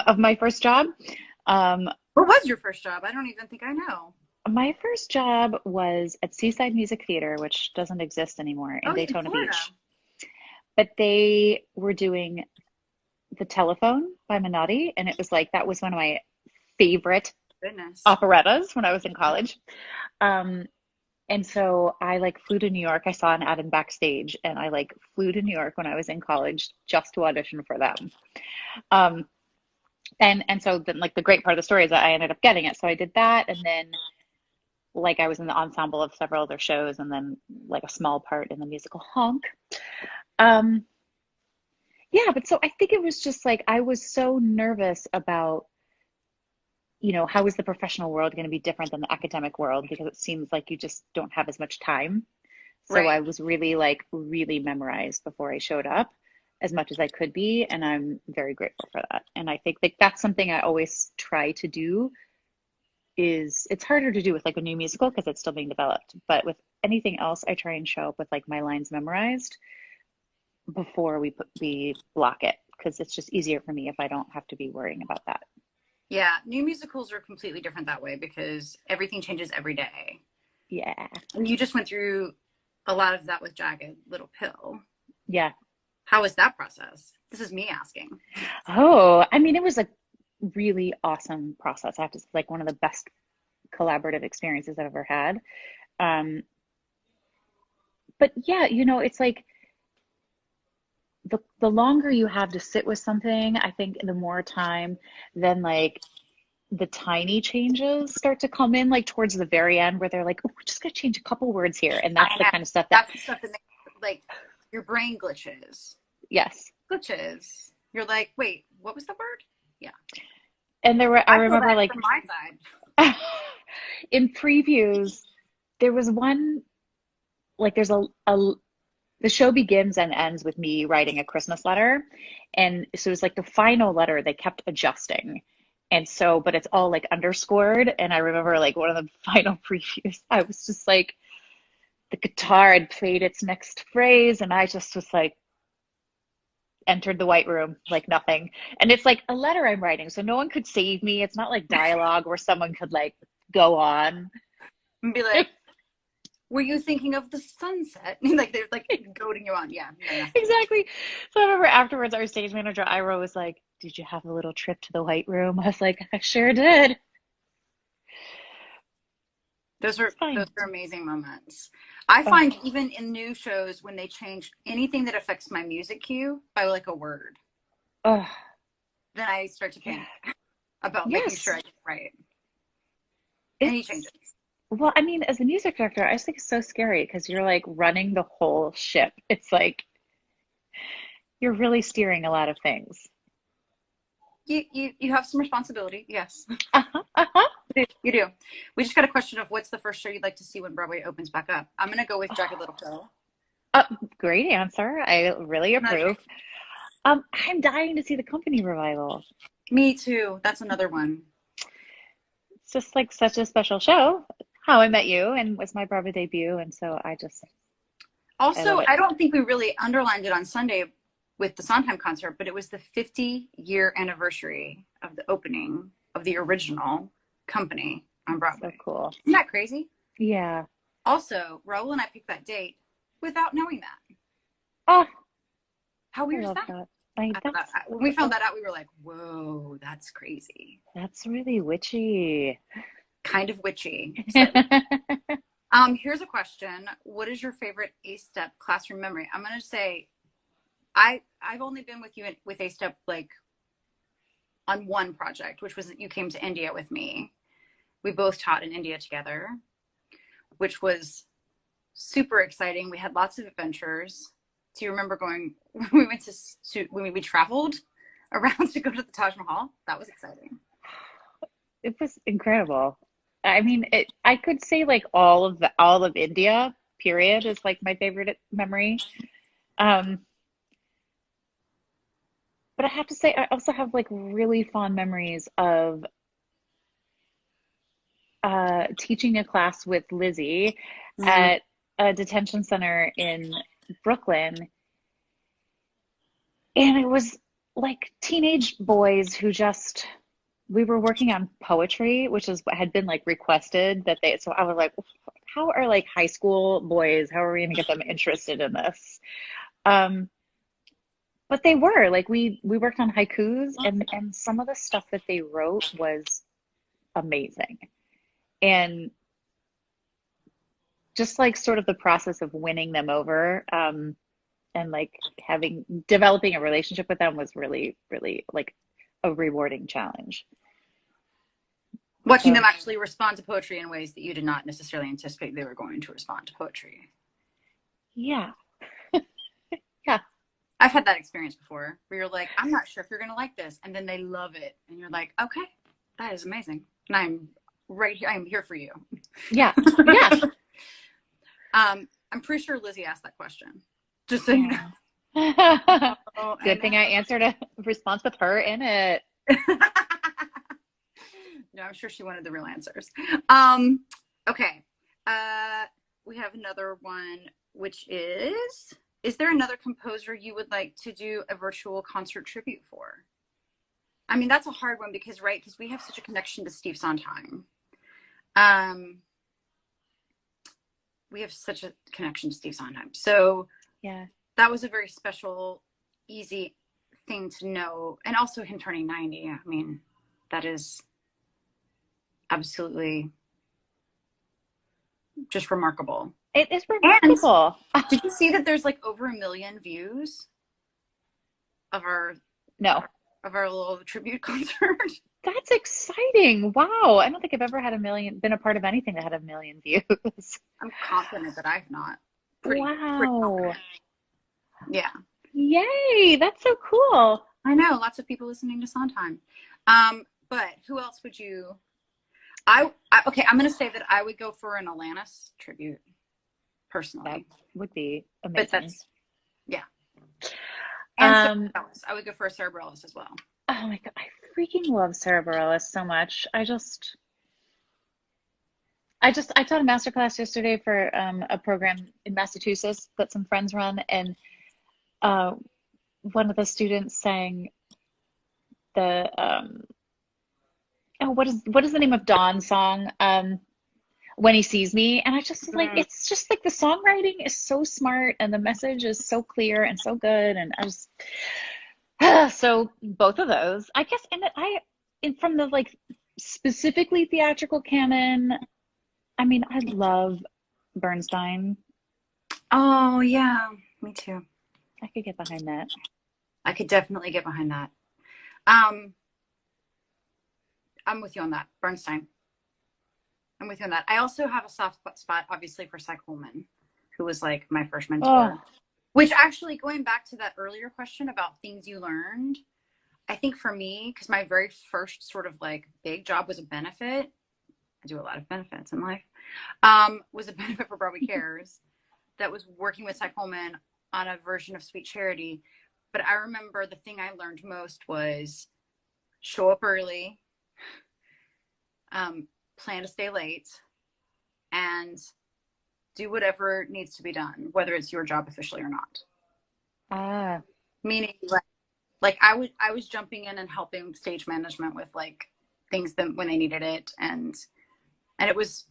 Of my first job. Um, What was your first job? I don't even think I know. my first job was at Seaside Music Theater, which doesn't exist anymore in Oh, in Daytona Florida. Beach. But they were doing The Telephone by Minotti, and it was like that was one of my favorite Goodness. operettas when I was in college. Um, and so I like flew to New York. I saw an ad in Backstage, and I like flew to New York when I was in college just to audition for them. Um, and so then like the great part of the story is that I ended up getting it. So I did that, and then like I was in the ensemble of several other shows, and then like a small part in the musical Honk. Um, yeah, but so I think it was just like I was so nervous about, how is the professional world going to be different than the academic world because it seems like you just don't have as much time. So Right. I was really like really memorized before I showed up as much as I could be, and I'm very grateful for that. And I think like that's something I always try to do is it's harder to do with like a new musical because it's still being developed. But with anything else, I try and show up with like my lines memorized before we block it because it's just easier for me if I don't have to be worrying about that. Yeah, new musicals are completely different that way because everything changes every day. Yeah. And you just went through a lot of that with Jagged Little Pill. Yeah. How was that process? This is me asking. Oh, I mean, it was a really awesome process. I have to say, like one of the best collaborative experiences I've ever had. Um, but yeah, it's like the longer you have to sit with something, I think the more time, then like the tiny changes start to come in like towards the very end where they're like, oh, we're just gonna change a couple words here. And that's I the know. kind of stuff that, That's the stuff that makes like your brain glitches. yes. Glitches. You're like, wait, what was the word? Yeah. And I I feel remember that like from my side. in previews, there was one, like the show begins and ends with me writing a Christmas letter. And so it's like the final letter, they kept adjusting. And so, but it's all like underscored. And I remember like one of the final previews, I was just like, the guitar had played its next phrase, and I just was like, entered the white room like nothing. And it's like a letter I'm writing, so no one could save me. It's not like dialogue where someone could like go on. And be like, were you thinking of the sunset? Like they're like goading you on. Yeah, no, nothing. Exactly. So I remember afterwards, our stage manager, Ira, was like, did you have a little trip to the White Room? I was like, I sure did. Those It's are those fine. are amazing moments. I Oh, find even in new shows when they change anything that affects my music cue by like a word, oh, then I start to yeah. panic about making sure Yes. I get it right. Any It's, changes. well, I mean, as a music director, I just think it's so scary because you're like running the whole ship. It's like you're really steering a lot of things. You have some responsibility, yes. Uh-huh, uh-huh. You do. We just got a question of what's the first show you'd like to see when Broadway opens back up. I'm gonna go with Jagged Little Pill. Uh, great answer. I really Another approve. change. I'm dying to see the company revival. Me too. That's another one. It's just like such a special show. How I Met You and was my Broadway debut, and so I love Also, it. I don't think we really underlined it on Sunday with the Sondheim concert, but it was the 50-year anniversary of the opening of the original company on So Broadway. cool. Isn't that crazy? Yeah. Also, Raul and I picked that date without knowing that. Oh, How I weird is love that? that. I that's When we found that out, we were like, whoa, that's crazy. that's really witchy. Kind of witchy, slightly. Here's a question. What is your favorite A-step classroom memory? I'm gonna say I've only been with you with A-step like on one project, which was that you came to India with me. We both taught in India together, which was super exciting. We had lots of adventures. Do you remember going when we went when we traveled around to go to the Taj Mahal? That was exciting. It was incredible. I mean, I could say like all of India, period, is like my favorite memory. Um, but I have to say I also have like really fond memories of teaching a class with Lizzie Mm, at a detention center in Brooklyn. And it was like teenage boys who just, we were working on poetry, which is what had been like requested that they, so I was like, how are like high school boys, how are we going to get them interested in this? Um, but they were like, we worked on haikus, and some of the stuff that they wrote was amazing. And just like sort of the process of winning them over, and like having developing a relationship with them was really, really like a rewarding challenge. Watching So them actually respond to poetry in ways that you did not necessarily anticipate they were going to respond to poetry. yeah, yeah, I've had that experience before where you're like, I'm not sure if you're going to like this. And then they love it. And you're like, okay, that is amazing. And I'm right here. I'm here for you. yeah, yeah. I'm pretty sure Lizzie asked that question. Just so you know. Oh, Good thing I answered a response with her in it. No, I'm sure she wanted the real answers. Okay. We have another one, which is there another composer you would like to do a virtual concert tribute for? I mean, that's a hard one because, right, because we have such a connection to Steve Sondheim. We have such a connection to Steve Sondheim. So Yeah. that was a very special, easy thing to know. And also him turning 90. I mean, that is absolutely just remarkable. It is And remarkable. did you see that there's like over 1 million views of our No, little tribute concert? that's exciting. Wow. I don't think I've ever had been a part of anything that had 1 million views. I'm confident that I've not. Pretty Wow. confident. Yeah. Yay. That's so cool. I know, lots of people listening to Sondheim. But who else would you? Okay, I'm going to say that I would go for an Alanis tribute, personally. That would be But amazing. yeah. And I would go for a Sarah Bareilles as well. Oh my God. I freaking love Sarah Bareilles so much. I taught a masterclass yesterday for a program in Massachusetts that some friends run, and one of the students sang the oh, what is the name of Dawn's song? When He Sees Me, and I just like, it's just like the songwriting is so smart and the message is so clear and so good, and I just so both of those, I guess, and from the like specifically theatrical canon, I mean, I love Bernstein. Oh yeah, me too. I could get behind that. I could definitely get behind that. I'm with you on that. Bernstein. I'm with you on that. I also have a soft spot, obviously, for Cy Coleman, who was like my first mentor. Oh. Which actually, going back to that earlier question about things you learned, I think for me, because my very first sort of like big job was a benefit. I do a lot of benefits in life. Was a benefit for Broadway Cares that was working with Cy Coleman on a version of Sweet Charity. But I remember the thing I learned most was show up early, plan to stay late, and do whatever needs to be done, whether it's your job officially or not. Ah. Meaning, like I was jumping in and helping stage management with like things that when they needed it, and it was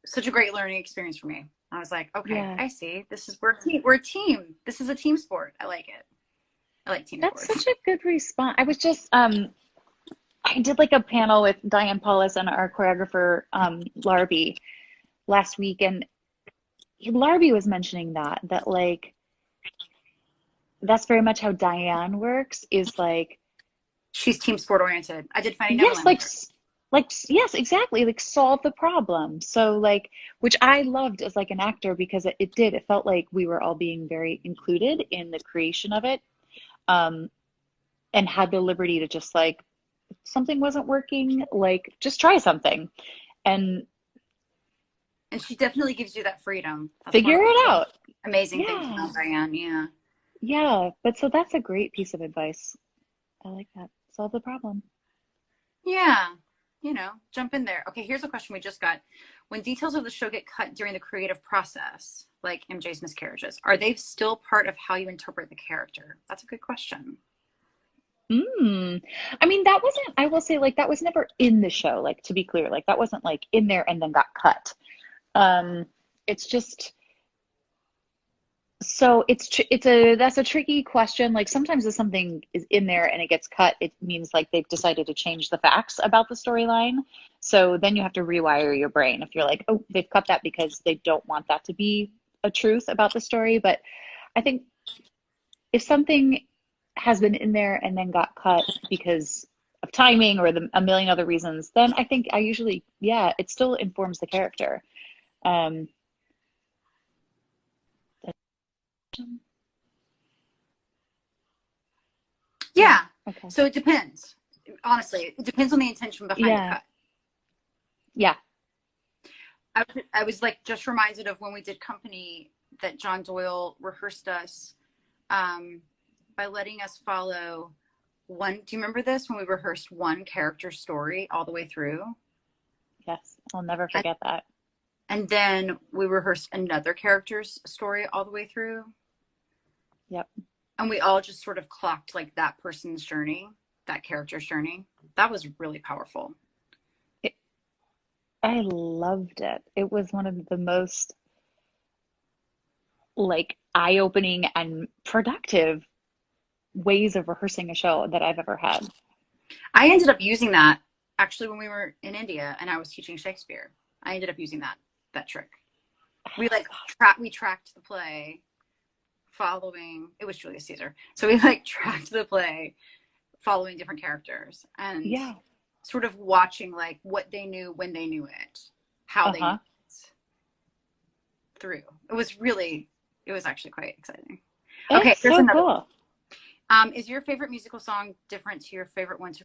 such a great learning experience for me. I was like, okay, yeah. I see. We're a team. This is a team sport. I like it. I like team sports. That's such a good response. I was just I did like a panel with Diane Paulus and our choreographer Larby last week, and Larby was mentioning that like that's very much how Diane works, is like she's team sport oriented. I did Finding Neverland. Yes, like yes, exactly. Like solve the problem. So like, which I loved as like an actor, because it felt like we were all being very included in the creation of it, and had the liberty to just like, if something wasn't working, like just try something, and she definitely gives you that freedom. That's figure it out. Amazing things about Diane. Yeah. Yeah, but so that's a great piece of advice. I like that. Solve the problem. Yeah. Jump in there. Okay, here's a question we just got. When details of the show get cut during the creative process, like MJ's Miscarriages, are they still part of how you interpret the character? That's a good question. Mm. I mean, that wasn't, I will say, like, that was never in the show, like, to be clear. Like, that wasn't, like, in there and then got cut. Um, it's just, so that's a tricky question. Like, sometimes if something is in there and it gets cut, it means, like, they've decided to change the facts about the storyline. So then you have to rewire your brain if you're like, oh, they've cut that because they don't want that to be a truth about the story. But I think if something has been in there and then got cut because of timing or a million other reasons, then I think I usually, yeah, it still informs the character. Um, yeah, Yeah. okay. So it depends. Honestly, it depends on the intention behind the Yeah, cut. yeah. I was like just reminded of when we did Company that John Doyle rehearsed us um, by letting us follow one. Do you remember this when we rehearsed one character story all the way through? Yes, I'll never And, forget that. and then we rehearsed another character's story all the way through. Yep. And we all just sort of clocked like that person's journey, that character's journey. That was really powerful. It, I loved it. It was one of the most like eye-opening and productive ways of rehearsing a show that I've ever had. I ended up using that actually when we were in India and I was teaching Shakespeare. I ended up using that trick. We like we tracked the play following it was Julius Caesar. So we like tracked the play following different characters and Yeah. sort of watching like what they knew when they knew it, how they knew Uh-huh. it through. It was actually quite exciting. Okay, It's here's so another one. cool. Is your favorite musical song different to your favorite one to